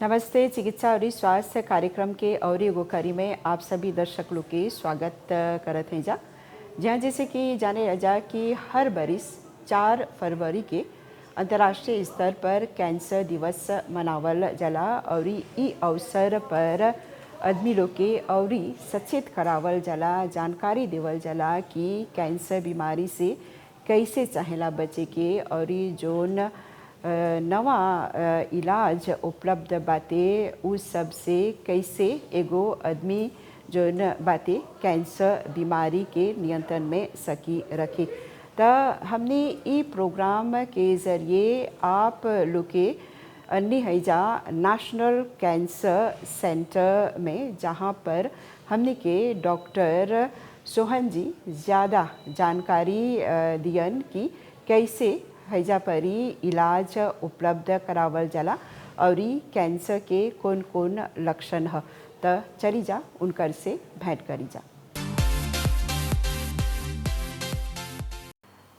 नमस्ते। चिकित्सा और स्वास्थ्य कार्यक्रम के और एगो कड़ी में आप सभी दर्शक लोग के स्वागत करत हैं जहाँ जैसे कि जाने जा कि हर बरिस 4 फरवरी के अंतर्राष्ट्रीय स्तर पर कैंसर दिवस मनावल जाला और ई अवसर पर आदमी लोग के और सचेत करावल जाला, जानकारी देवल जाला कि कैंसर बीमारी से कैसे चाहेला बचे के और जोन नवा इलाज उपलब्ध बाटे उ सब से कैसे एगो आदमी जोन बाटे कैंसर बीमारी के नियंत्रण में सकी रखे। तो हमने ई प्रोग्राम के ज़रिए आप लोग के अन्य हैजा नेशनल कैंसर सेंटर में जहाँ पर हमने के डॉक्टर सोहन जी ज़्यादा जानकारी दियन कि कैसे हैजा परी इलाज उपलब्ध करावल जाला और कैंसर के कौन कौन लक्षण है। तो चली जा उनकर से भेंट करी जा।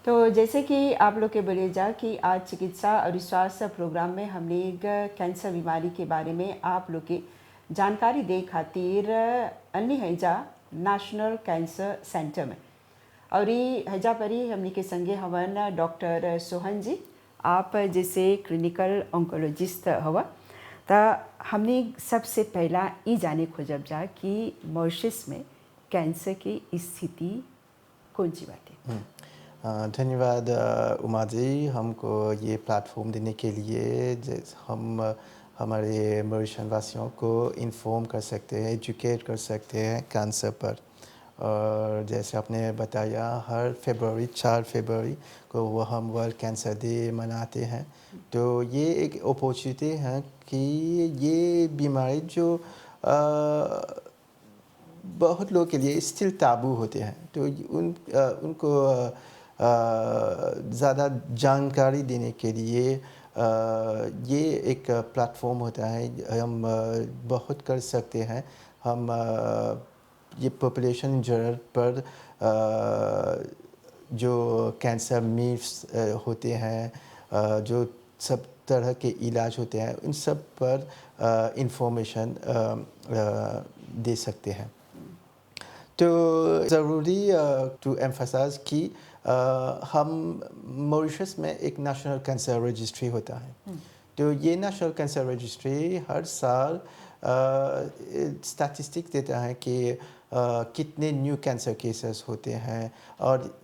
तो जैसे कि आप लोग के बोले जा कि आज चिकित्सा और स्वास्थ्य प्रोग्राम में हमने एक कैंसर बीमारी के बारे में आप लोग के जानकारी दे खातिर अन्य हैजा नेशनल कैंसर सेंटर में और हैजा परी हमने के संगे हवन डॉक्टर सोहन जी। आप जैसे क्लिनिकल ऑन्कोलॉजिस्ट हवा तो हमने सबसे पहला ये जाने खोजब जा कि मॉरिशस में कैंसर की स्थिति कौन सी बात है। धन्यवाद उमा जी, हमको ये प्लेटफॉर्म देने के लिए। हम हमारे मॉरिशन वासियों को इन्फॉर्म कर सकते हैं, एजुकेट कर सकते हैं कैंसर पर। और जैसे आपने बताया हर फरवरी 4 फरवरी को वो हम वर्ल्ड कैंसर डे मनाते हैं। तो ये एक अपॉर्चुनिटी है कि ये बीमारी जो बहुत लोगों के लिए स्टिल ताबू होते हैं, तो उनको ज़्यादा जानकारी देने के लिए ये एक प्लेटफॉर्म होता है। हम बहुत कर सकते हैं। हम ये पॉपुलेशन जर्नल पर जो कैंसर मीट्स होते हैं, जो सब तरह के इलाज होते हैं, उन सब पर इंफॉर्मेशन दे सकते हैं। तो ज़रूरी टू एम्फसाइज कि हम मॉरिशस में एक नेशनल कैंसर रजिस्ट्री होता है। तो ये नेशनल कैंसर रजिस्ट्री हर साल स्टैटिस्टिक देता है कि कितने न्यू कैंसर केसेस होते हैं और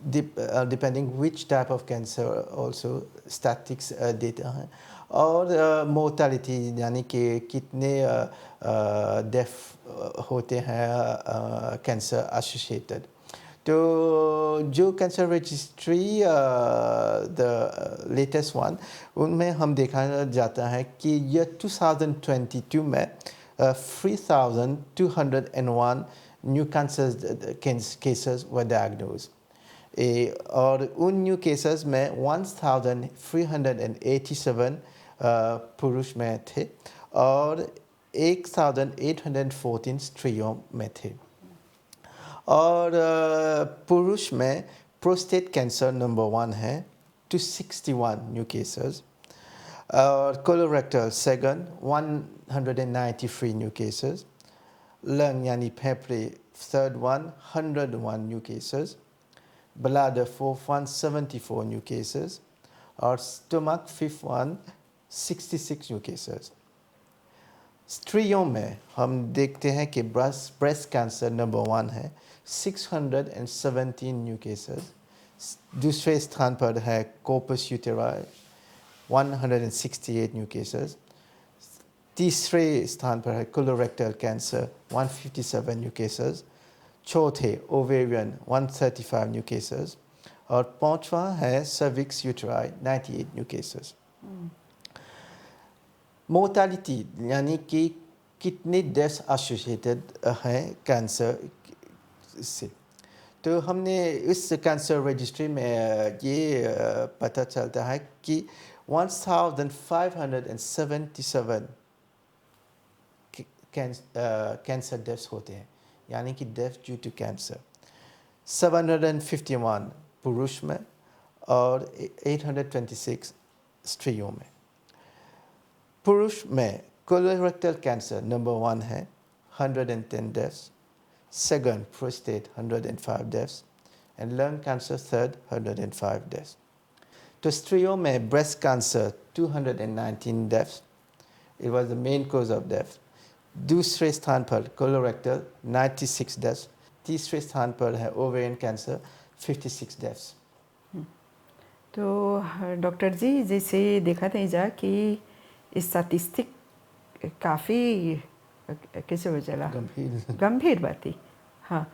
depending which type of cancer also statics देता है। और मोर्टालिटी यानी कि कितने डेथ होते हैं कैंसर एसोसिएटेड। तो जो cancer registry the latest one, उनमें हम देखा जाता है कि ईयर 2022 में 3,201 न्यू कैंसर केसेस वर डायग्नोज। और उन न्यू केसेस में 1,387 पुरुष में थे और 1,814 स्त्रियों में थे। और पुरुष में प्रोस्टेट कैंसर नंबर 1 है, 261 न्यू केसेस। और colorectal second 193 new cases. Lung यानी फेफड़े third 101 new cases. Bladder fourth one 74 new cases और stomach fifth one 66 new cases। स्त्रियों में हम देखते हैं कि ब्रेस्ट कैंसर नंबर 1 है, 617 न्यू केसेस। दूसरे स्थान पर है कॉर्पस यूटेराई 168 न्यू केसेस। तीसरे स्थान पर है कोलोरेक्टल कैंसर 157 न्यू केसेस। चौथे ओवेरियन 135 न्यू केसेस और पांचवा है सर्विक्स यूटेराई 98 न्यू केसेस। मोर्टालिटी यानी कि कितने डेथ एसोसिएटेड हैं कैंसर से, तो हमने इस कैंसर रजिस्ट्री में ये पता चलता है कि 1,577 कैंसर डेथ्स होते हैं, यानी कि डेथ ड्यू टू कैंसर। 751 पुरुष में और 826 स्त्रियों में। पुरुष में Colorectal cancer number 1 है 110 deaths, second prostate 105 deaths, and lung cancer third 105 deaths. तो स्त्रियों में breast cancer 219 deaths, it was the main cause of death. दूसरे स्थान पर colorectal 96 deaths, तीसरे स्थान पर है ovarian cancer 56 deaths. तो डॉक्टर जी जैसे देखा था जा कि स्टैटिस्टिक काफ़ी कैसे हो चला गंभीर बात ही। हाँ,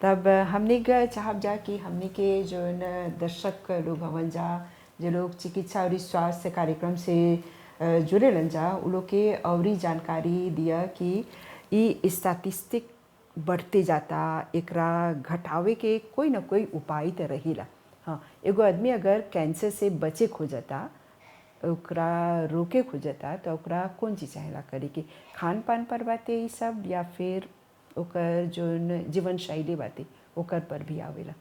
तब हमने चाहब जा कि हमने के जो न दर्शक लोग हवन जा जो लोग चिकित्सा और स्वास्थ्य कार्यक्रम से जुड़े लन जा उन लोग के और जानकारी दिया कि ये स्टैटिस्टिक बढ़ते जाता, एकरा घटावे के कोई ना कोई उपाय तो रहीला। हाँ, एगो आदमी अगर कैंसर से बचे खोजता ओकरा रोके खोजता तो ओकरा कौन चीज़ चाहेला करे कि खान पान पर बातें ये सब या फिर ओकर जो जीवन शैली बातें ओकर पर भी आवेला।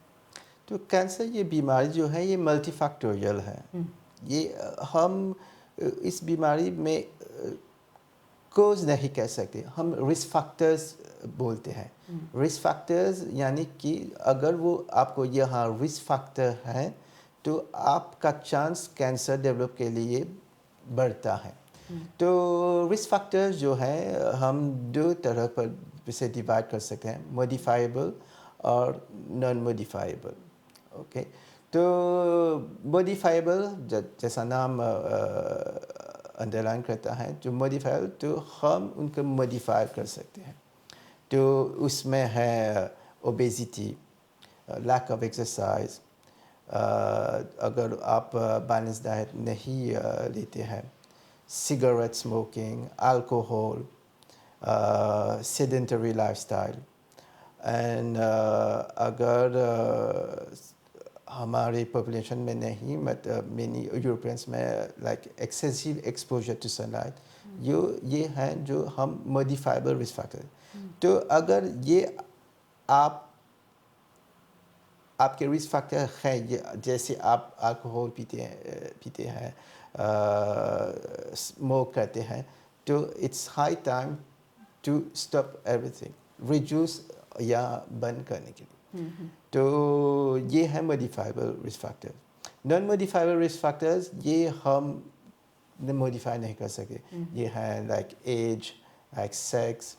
तो कैंसर ये बीमारी जो है ये मल्टीफैक्टोरियल है। ये हम इस बीमारी में कोज नहीं कह सकते, हम रिस्क फैक्टर्स बोलते हैं। रिस्क फैक्टर्स यानी कि अगर वो आपको यहाँ रिस्क फैक्टर है तो आपका चांस कैंसर डेवलप के लिए बढ़ता है। तो रिस्क फैक्टर्स जो है हम दो तरह पर इसे डिवाइड कर सकते हैं, मॉडिफाइबल और नॉन मॉडिफाइबल। ओके, तो मॉडिफाइबल जैसा नाम अंडरलाइन करता है, जो मॉडिफाइबल तो हम उनको मॉडिफाई कर सकते हैं। तो उसमें है ओबेसिटी, लैक ऑफ एक्सरसाइज, अगर आप बैलेंस डाइट नहीं लेते हैं, cigarette smoking, alcohol, sedentary lifestyle, and अगर हमारे पॉपुलेशन में नहीं, मतलब मेनी यूरोपियंस में like excessive exposure to sunlight, ये हैं जो हम मॉडिफाइबल रिस्क फैक्टर। तो अगर ये आपके रिस्क फैक्टर है, जैसे आप अल्कोहल पीते हैं, स्मोक करते हैं, तो it's high time to stop everything, reduce या बंद करने के लिए। तो ये है modifiable risk factor. Non modifiable risk factors ये हम मॉडिफाई नहीं कर सकते। ये हैं like age, like sex,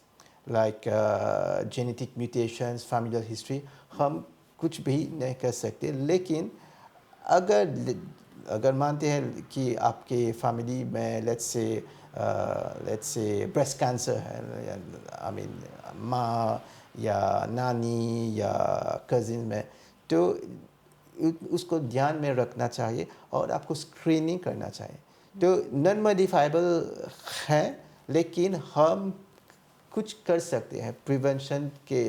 like genetic mutations, familial history, हम कुछ भी नहीं कर सकते। लेकिन अगर मानते हैं कि आपके फैमिली में लेट्स से ब्रेस्ट कैंसर है, आई मीन माँ या नानी या कजिन में, तो उसको ध्यान में रखना चाहिए और आपको स्क्रीनिंग करना चाहिए। तो नॉन मॉडिफाइबल है, लेकिन हम कुछ कर सकते हैं प्रिवेंशन के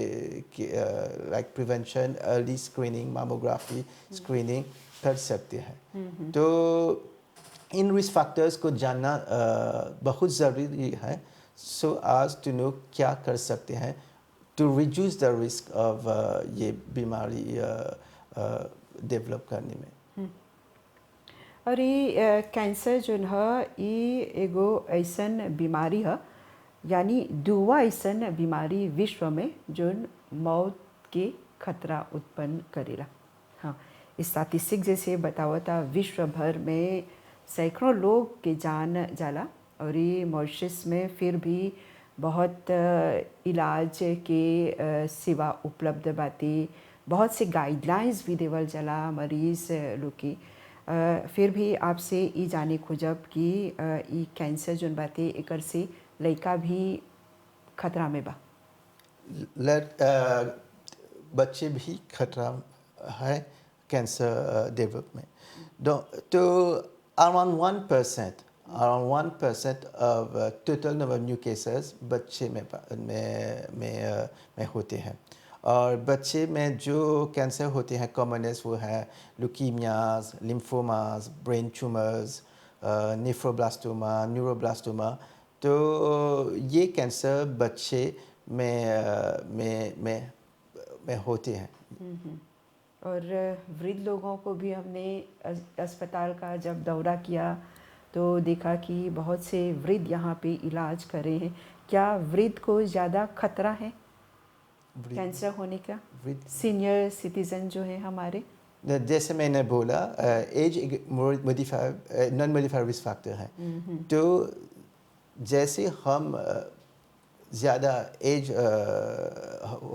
like prevention, early screening, mammography screening कर सकते हैं। तो इन रिस्क फैक्टर्स को जानना बहुत ज़रूरी है, सो आज टू नो क्या कर सकते हैं to reduce the risk of ये बीमारी डेवलप करने में। और ये कैंसर जो है ये एगो ऐसन बीमारी है, यानी दुआ ऐसन बीमारी विश्व में जो मौत के खतरा उत्पन्न करेला। हाँ, स्टैटिस्टिक जैसे बतावता विश्व भर में सैकड़ों लोग के जान जाला और ये मॉरिशस में फिर भी बहुत इलाज के सेवा उपलब्ध बाती, बहुत से गाइडलाइंस भी देवल जाला मरीज लोग की। फिर भी आपसे ये जाने खोजब कि ये कैंसर जोन बातें एकर से लड़का भी खतरा में बा। बच्चे भी खतरा है कैंसर डेवलप में। तो around 1% of total number of new cases बच्चे में होते हैं। और बच्चे में जो कैंसर होते हैं कॉमनेस्ट वो है leukaemias, lymphomas, brain tumours, nephroblastoma, neuroblastoma. तो ये कैंसर बच्चे में होते हैं। और वृद्ध लोगों को भी हमने अस्पताल का जब दौरा किया तो देखा कि बहुत से वृद्ध यहाँ पे इलाज कर रहे हैं। क्या वृद्ध को ज़्यादा खतरा है वृद्ध कैंसर होने का? वृद्ध सीनियर सिटीज़न जो है हमारे। जैसे मैंने बोला एज एक modifier non modifier risk factor है। तो जैसे हम ज़्यादा एज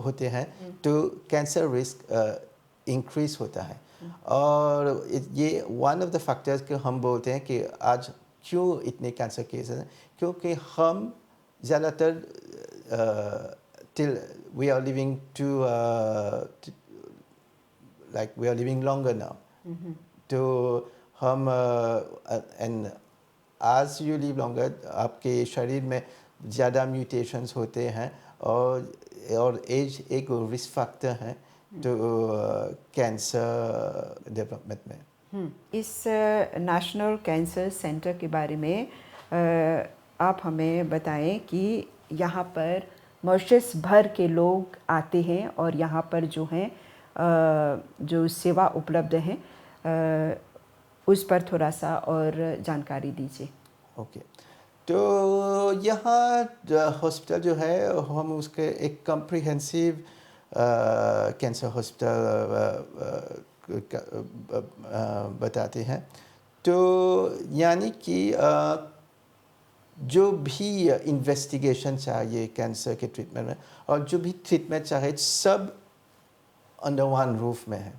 होते हैं तो कैंसर रिस्क इंक्रीज होता है। और ये वन ऑफ द फैक्टर्स के हम बोलते हैं कि आज क्यों इतने कैंसर केसेस हैं, क्योंकि हम ज़्यादातर till we are living to like we are living longer now. तो हम and as you live longer आपके शरीर में ज़्यादा म्यूटेशंस होते हैं और एज एक रिस्क फैक्टर है तो कैंसर डेवलपमेंट में। इस नेशनल कैंसर सेंटर के बारे में आप हमें बताएं कि यहाँ पर मॉरिशस भर के लोग आते हैं और यहाँ पर जो हैं जो सेवा उपलब्ध है उस पर थोड़ा सा और जानकारी दीजिए। ओके तो यहाँ हॉस्पिटल जो है हम उसके एक कम्प्रिहेंसिव कैंसर हॉस्पिटल बताते हैं। तो यानी कि जो भी इन्वेस्टिगेशन चाहिए कैंसर के ट्रीटमेंट में और जो भी ट्रीटमेंट चाहिए सब अंडर वन रूफ में है।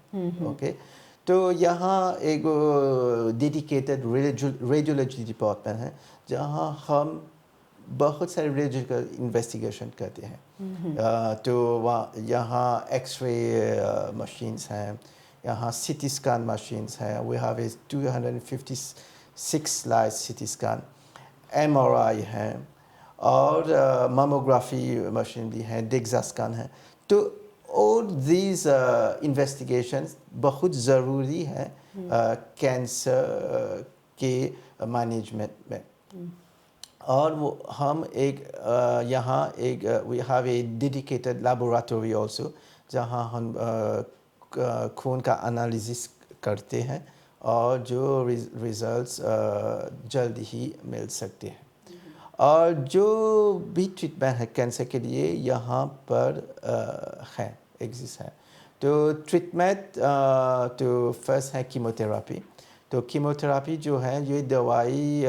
ओके तो यहाँ एक डेडिकेटेड रेडियोलॉजी डिपार्टमेंट है जहाँ हम बहुत सारे रेडियोलॉजिकल इन्वेस्टिगेशन करते हैं। तो वहाँ यहाँ एक्सरे मशीन्स हैं, यहाँ सीटी स्कैन मशीन्स हैं। We have a 256 slice CT scan, MRI है और मामोग्राफी मशीन भी है, डिक्सा स्कैन है। तो all these investigations बहुत ज़रूरी है कैंसर के मैनेजमेंट में। और वो हम एक यहाँ एक we have a dedicated laboratory also जहाँ हम खून का एनालिसिस करते हैं और जो रिजल्ट्स जल्द ही मिल सकते हैं। और जो भी ट्रीटमेंट है कैंसर के लिए यहाँ पर है एग्जिस्ट है। तो ट्रीटमेंट तो फर्स्ट है कीमोथेरापी। तो कीमोथेरापी जो है ये दवाई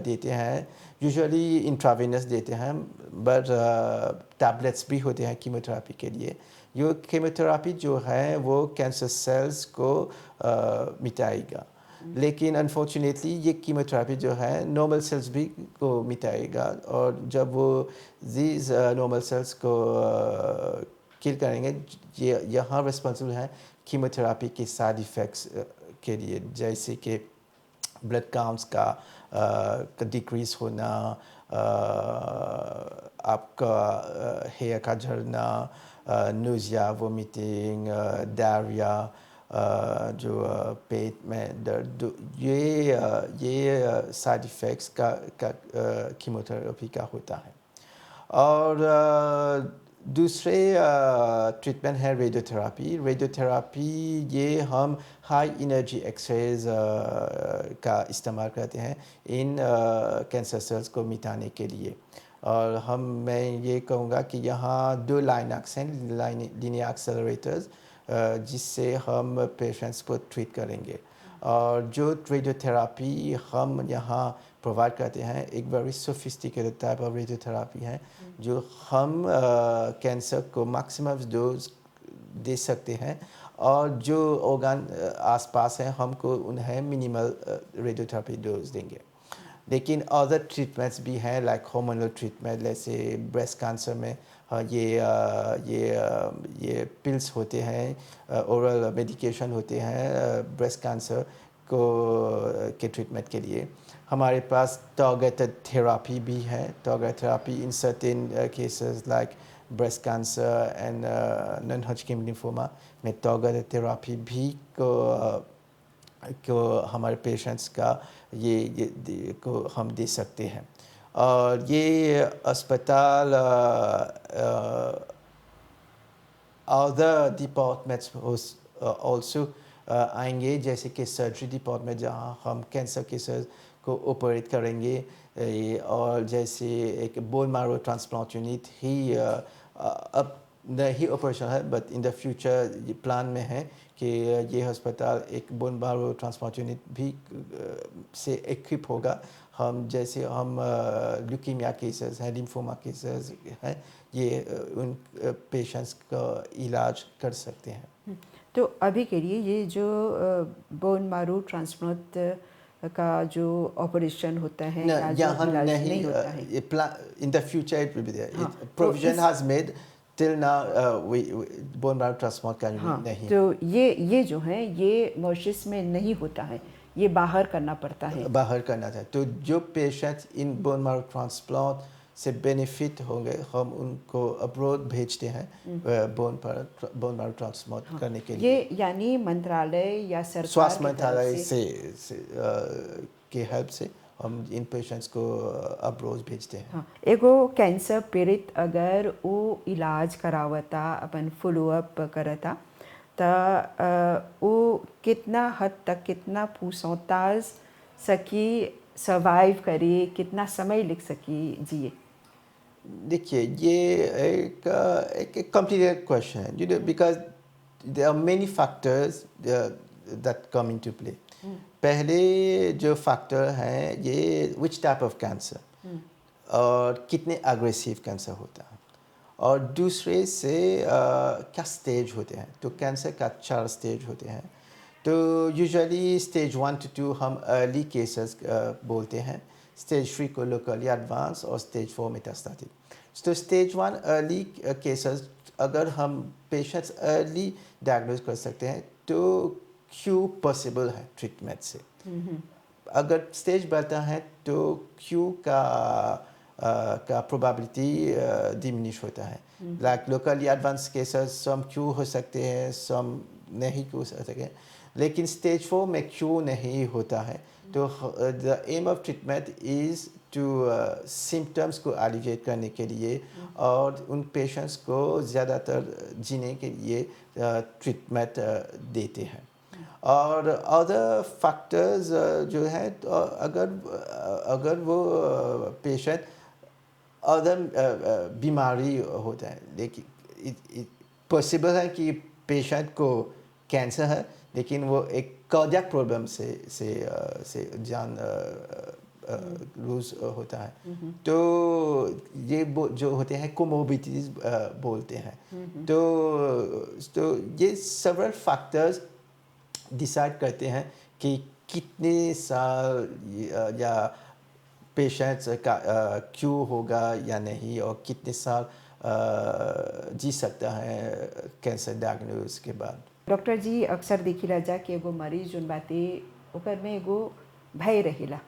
देते हैं, यूजुअली इंट्रावेनस देते हैं, बट टैबलेट्स भी होते हैं कीमोथेरापी के लिए। ये कीमोथेरापी जो है वो कैंसर सेल्स को मिटाएगा, लेकिन अनफॉर्चुनेटली ये कीमोथेरापी जो है नॉर्मल सेल्स भी को मिटाएगा और जब वो these नॉर्मल सेल्स को किल करेंगे ये यहाँ रिस्पॉन्सिबल है कीमोथेरापी के साइड इफ़ेक्ट्स के लिए, जैसे कि ब्लड काउंट्स का डिक्रीज होना, आपका हेयर का झड़ना, नोजिया, वोमिटिंग, डायरिया, जो पेट में दर्द, ये साइड इफ़ेक्ट्स का कीमोथेरेपी का होता है। और दूसरे ट्रीटमेंट है रेडियोथेरापी। रेडियोथेरापी ये हम हाई एनर्जी एक्सरेज का इस्तेमाल करते हैं इन कैंसर सेल्स को मिटाने के लिए। और मैं ये कहूँगा कि यहाँ 2 लाइनक्स हैं, लीनियर एक्सेलरेटर्स, जिससे हम पेशेंट्स को ट्रीट करेंगे। और जो रेडियोथेरापी हम यहाँ प्रोवाइड करते हैं एक very sophisticated type of radiotherapy है जो हम कैंसर को मैक्सिमम डोज दे सकते हैं और जो ऑर्गन आसपास हैं हमको उन्हें मिनिमल रेडियोथेरापी डोज देंगे। लेकिन अदर ट्रीटमेंट्स भी हैं लाइक हार्मोनल ट्रीटमेंट, जैसे ब्रेस्ट कैंसर में ये पिल्स होते हैं, ओरल मेडिकेशन होते हैं ब्रेस्ट कैंसर को के ट्रीटमेंट के लिए। हमारे पास टारगेटेड थेरापी भी है। Targeted therapy in certain cases like breast cancer and non-Hodgkin lymphoma में टारगेटेड थेरापी भी को हमारे पेशेंट्स का ये को हम दे सकते हैं। और ये अस्पताल अदर डिपार्टमेंट्स ऑल्सो आएंगे, जैसे कि सर्जरी डिपार्टमेंट जहाँ हम कैंसर केसेस को ऑपरेट करेंगे और जैसे एक बोन मारो ट्रांसप्लांट यूनिट ही अब नहीं ऑपरेशन है, बट इन द फ्यूचर ये प्लान में है कि ये अस्पताल एक बोन मारो ट्रांसप्लांट यूनिट भी से इक्विप होगा। हम जैसे हम ल्यूकीमिया केसेस हैं, लिम्फोमा केसेस हैं, ये उन पेशेंट्स का इलाज कर सकते हैं। तो अभी के लिए ये जो बोन मारो ट्रांसप्लांट का जो ऑपरेशन होता है या जो यहाँ इलाज नहीं नहीं होता है, ये in the future it will be there, हाँ, तो provision is has made till now bone marrow transplant का हाँ, नहीं तो ये जो है ये मॉरिशस में नहीं होता है, ये बाहर करना पड़ता है। बाहर करना था। तो जो patients in bone marrow transplant से बेनिफिट होंगे हम उनको अब्रॉड भेजते हैं बोन मैरो ट्रांसप्लांट करने के ये लिए। यानी मंत्रालय या सरकार स्वास्थ्य की तरफ मंत्रालय से के हेल्प से हम इन पेशेंट्स को अब्रॉड भेजते हैं। हाँ, एगो कैंसर पीड़ित अगर वो इलाज करावता अपन फॉलोअप करता त वो कितना हद तक कितना पूछताछ सकी सर्वाइव करी, कितना समय लिख सकी जिए। देखिए ये एक कॉम्प्लिकेटेड क्वेश्चन है, because there are many factors that come into play. पहले जो फैक्टर हैं ये विच टाइप ऑफ कैंसर और कितने अग्रेसिव कैंसर होता है, और दूसरे से क्या स्टेज होते हैं। तो कैंसर का 4 स्टेज होते हैं। तो यूजुअली स्टेज 1 to 2 हम अर्ली केसेस बोलते हैं, स्टेज 3 को लोकली एडवांस और स्टेज 4 मेटास्टेटिक। तो स्टेज 1 अर्ली केसेस अगर हम पेशेंट्स अर्ली डायग्नोज कर सकते हैं तो क्यू पॉसिबल है ट्रीटमेंट से। अगर स्टेज बढ़ता है तो क्यू का प्रोबेबिलिटी डिमिनिश होता है। Like locally advanced cases some cure हो सकते हैं, सम नहीं क्यू हो सकते हैं, लेकिन स्टेज 4 में क्यू नहीं होता है। तो the aim of treatment is to symptoms को एलिविएट करने के लिए और उन पेशेंट्स को ज़्यादातर जीने के लिए ट्रीटमेंट देते हैं। और अदर फैक्टर्स जो है, तो अगर वो पेशेंट अदर बीमारी होता है, लेकिन पॉसिबल है कि पेशेंट को कैंसर है लेकिन वो एक कार्डियक प्रॉब्लम से जान लूज होता है। तो ये जो होते हैं कोमोर्बिडिटीज बोलते हैं। तो ये सेवरल फैक्टर्स डिसाइड करते हैं कि कितने साल या पेशेंट्स का क्यू होगा या नहीं, और कितने साल जी सकता है कैंसर डायग्नोज के बाद। डॉक्टर जी अक्सर देखी जा कि एगो मरीज जोन बाते ओकर में एगो भय रहेला,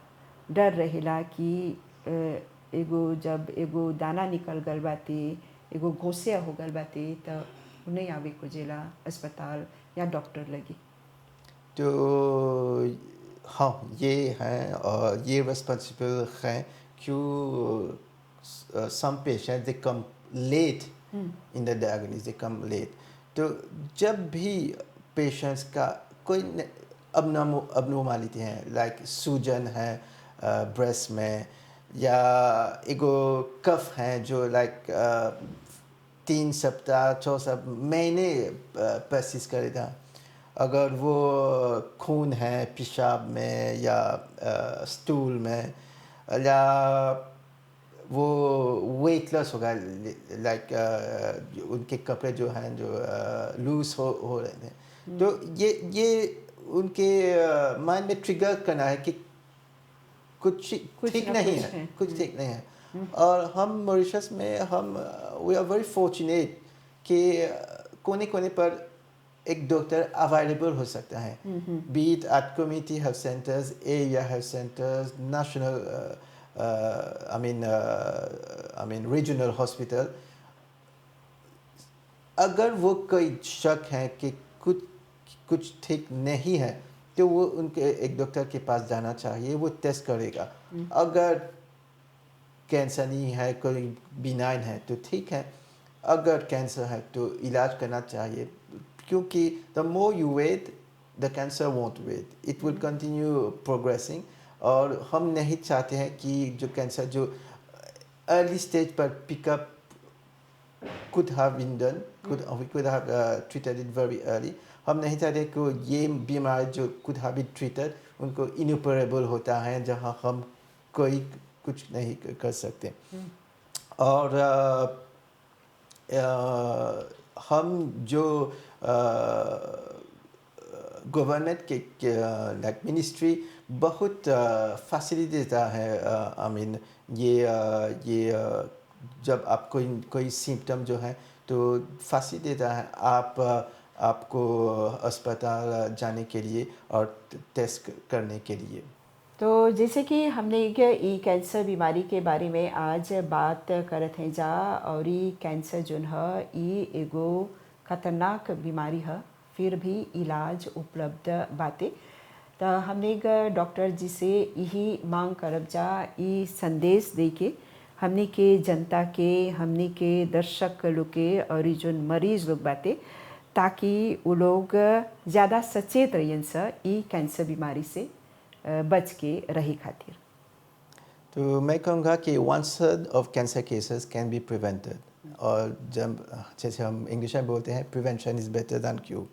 डर रहेला कि एगो जब एगो दाना निकल गल बाते, एगो घोसिया हो गल बाते तो नहीं आवे को जेला अस्पताल या डॉक्टर लगी। तो हाँ ये हैं और ये रिस्पॉन्सिबल हैं क्यों some patients they come late in the diagnosis, they come late। तो जब भी पेशेंट्स का कोई abnormality है, लाइक सूजन है ब्रेस्ट में, या एगो कफ है जो लाइक 3 सप्ताह 6 सप्ताह महीने परसिस्ट करेगा, अगर वो खून है पेशाब में या स्टूल में, या वो वेटलेस होगा, लाइक उनके कपड़े जो हैं जो लूज हो रहे हैं, तो ये उनके माइंड में ट्रिगर करना है कि कुछ ठीक ना नहीं कुछ है, है। कुछ ठीक नहीं है। और हम मॉरिशस में हम वी आर वेरी फॉर्चुनेट कि कोने कोने पर एक डॉक्टर अवेलेबल हो सकता है, B it at community health centres, area health centres, national I mean regional hospital. अगर वो कोई शक है कि कुछ ठीक नहीं है तो वो उनके एक डॉक्टर के पास जाना चाहिए, वो टेस्ट करेगा। अगर कैंसर नहीं है, कोई बिनाइन है तो ठीक है, अगर कैंसर है तो इलाज करना चाहिए, क्योंकि the more you wait the cancer won't wait, it will continue progressing. और हम नहीं चाहते हैं कि जो कैंसर जो अर्ली स्टेज पर pick up could have been done, we could have treated it very early. हम नहीं चाहते कि ये बीमारी जो could have been treated उनको inoperable होता है जहाँ हम कोई कुछ नहीं कर सकते और हम जो गवर्नमेंट के लाइक मिनिस्ट्री बहुत फैसिलिटी देता है आई मीन ये जब आप कोई सिम्टम जो है तो फैसिलिटी देता है आपको अस्पताल जाने के लिए और टेस्ट करने के लिए। तो जैसे कि हमने ई कैंसर बीमारी के बारे में आज बात करत हैं जा और ई कैंसर जोन है ई एगो खतरनाक बीमारी है फिर भी इलाज उपलब्ध बाते तो हमने डॉक्टर जी से यही मांग करब जा ई संदेश दे के हमने के जनता के हमने के दर्शक लोग के और ई जोन मरीज लोग बाते ताकि वो लोग ज़्यादा सचेत रहें सा ई कैंसर बीमारी से बच के रही खातिर। तो मैं कहूँगा कि 1/3 of cancer cases can be prevented और जब जैसे हम इंग्लिश में बोलते हैं prevention is better than cure.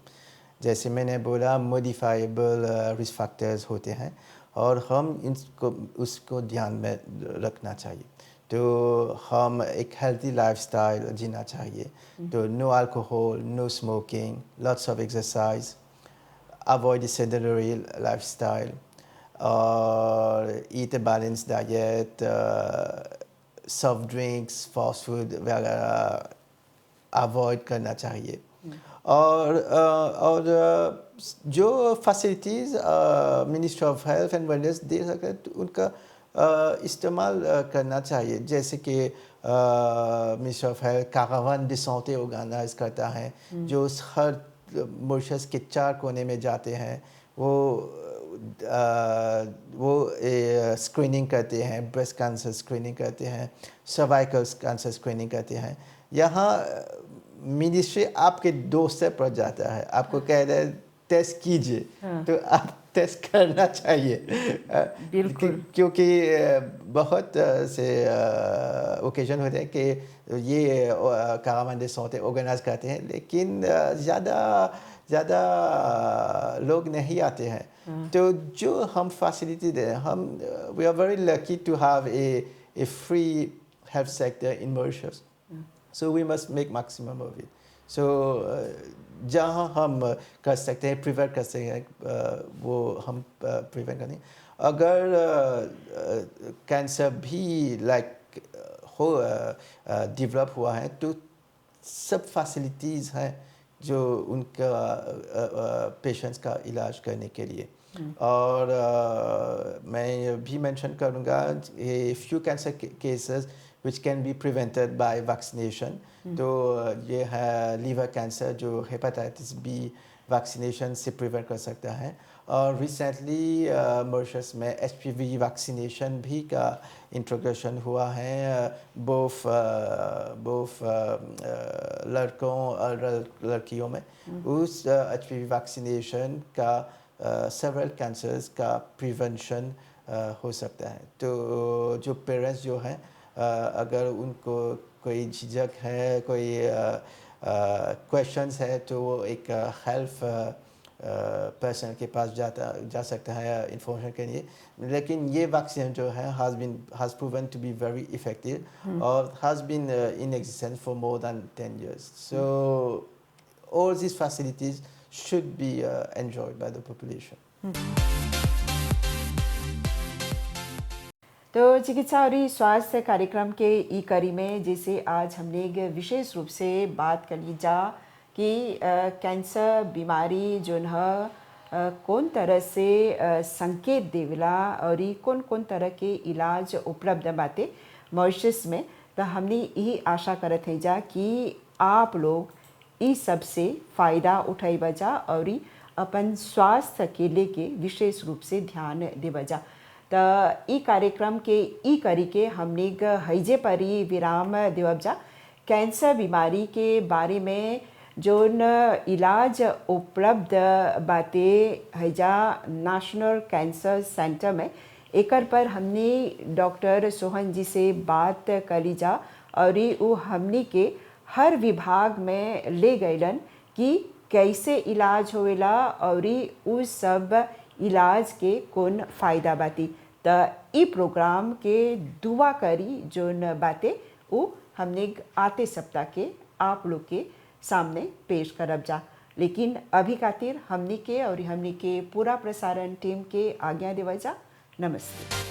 जैसे मैंने बोला मॉडिफाइबल रिस्क फैक्टर्स होते हैं और हम इसको उसको ध्यान में रखना चाहिए। तो हम एक हेल्थी लाइफस्टाइल जीना चाहिए तो no alcohol, no smoking, lots of exercise, avoid sedentary lifestyle और eat a balance diet, soft drinks, fast food वगैरह अवॉइड करना चाहिए और जो facilities ministry of health and wellness दे सकते हैं उनका इस्तेमाल करना चाहिए। जैसे कि ministry of health caravan de santé organise करता है जो हर मॉरिशस के 4 कोने में जाते हैं वो स्क्रीनिंग करते हैं, ब्रेस्ट कैंसर स्क्रीनिंग करते हैं, सर्वाइकल कैंसर स्क्रीनिंग करते हैं। यहाँ मिनिस्ट्री आपके दोस्त पर जाता है, आपको कह रहे हैं टेस्ट कीजिए तो आप टेस्ट करना चाहिए बिल्कुल क्योंकि बहुत से ओकेजन होते हैं कि ये कारावान de santé ऑर्गेनाइज करते हैं लेकिन ज़्यादा लोग नहीं आते हैं तो जो हम फैसिलिटी दे हम we are very lucky to have a free health sector in Mauritius so we must make maximum of it. So जहाँ हम कर सकते हैं प्रिवेंट कर सकते हैं वो हम प्रिवेंट करें। अगर कैंसर भी लाइक हो डेवलप हुआ है तो सब फैसिलिटीज़ हैं जो उनका पेशेंट्स का इलाज करने के लिए और मैं भी मेंशन करूँगा a few cancer cases which can be prevented by vaccination. तो ये है लीवर कैंसर जो हेपेटाइटिस बी वैक्सीनेशन से प्रिवेंट कर सकता है और रिसेंटली मॉरिशस में HPV वैक्सीनेशन भी का इंट्रोडक्शन हुआ है बोथ लड़कों और लड़कियों में। उस HPV वैक्सीनेशन का सेवरल कैंसर्स का प्रिवेंशन हो सकता है। तो जो पेरेंट्स जो हैं अगर उनको कोई झिझक है कोई क्वेश्चंस है तो वो एक हेल्थ पर्सन के पास जा सकता है इंफॉर्मेशन के लिए। लेकिन ये वैक्सीन जो है has proven to be very effective और has been in existence for more than 10 years. So all these facilities should be enjoyed by the population. तो चिकित्सा और स्वास्थ्य कार्यक्रम के ई कड़ी में जैसे आज हमने एक विशेष रूप से बात कर ली जा कि कैंसर बीमारी जो है कौन तरह से संकेत देवला और कौन कौन तरह के इलाज उपलब्ध बाते मॉरिशस में। तो हमने यही आशा करते हैं जा कि आप लोग इस सब से फ़ायदा उठाई बजा और अपन स्वास्थ्य के लेके विशेष रूप से ध्यान दे बजा। तो ई कार्यक्रम के ई करी के हमने हईजे परी विराम देवब जा कैंसर बीमारी के बारे में जोन इलाज उपलब्ध बातें हैजा नेशनल कैंसर सेंटर में एकर पर हमने डॉक्टर सोहन जी से बात करी जा और वो हमनी के हर विभाग में ले गईलन कि कैसे इलाज होवेला और उ सब इलाज के कौन फ़ायदा बाती। त ई प्रोग्राम के दुआ करी जोन बातें वो हमने आते सप्ताह के आप लोग के सामने पेश करब जा। लेकिन अभी खातिर हमनी के और हमनी के पूरा प्रसारण टीम के आज्ञा देवल जा। नमस्ते।